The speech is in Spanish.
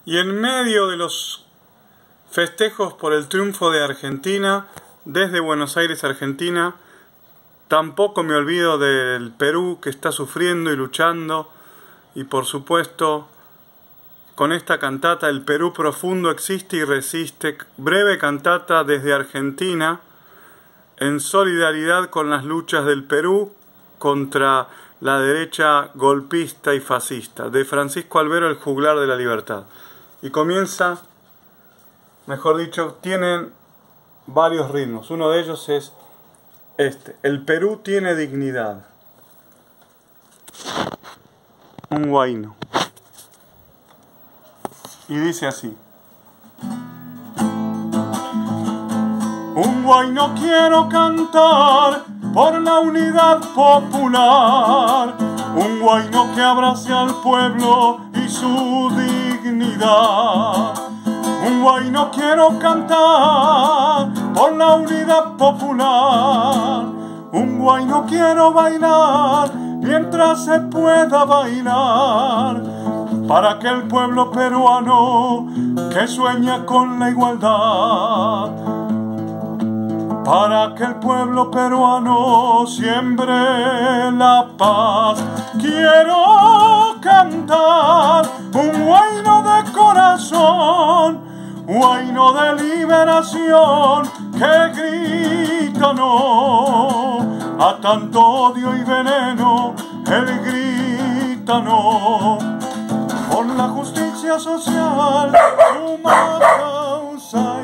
Y en medio de los festejos por el triunfo de Argentina, desde Buenos Aires, Argentina, tampoco me olvido del Perú, que está sufriendo y luchando, y por supuesto con esta cantata El Perú profundo existe y resiste, breve cantata desde Argentina, en solidaridad con las luchas del Perú contra la derecha golpista y fascista, de Francisco Albero, el juglar de la libertad. Y comienza, mejor dicho, tienen varios ritmos. Uno de ellos es este: el Perú tiene dignidad. Un huayno. Y dice así: un huayno quiero cantar por la unidad popular, un huayno que abrace al pueblo y su dignidad. Un huayno quiero cantar por la unidad popular, un huayno quiero bailar mientras se pueda bailar, para que el pueblo peruano que sueña con la igualdad, para que el pueblo peruano siembre la paz. Quiero cantar un huayno de corazón, huayno de liberación que grita no a tanto odio y veneno. Él grita no por la justicia social, suma causa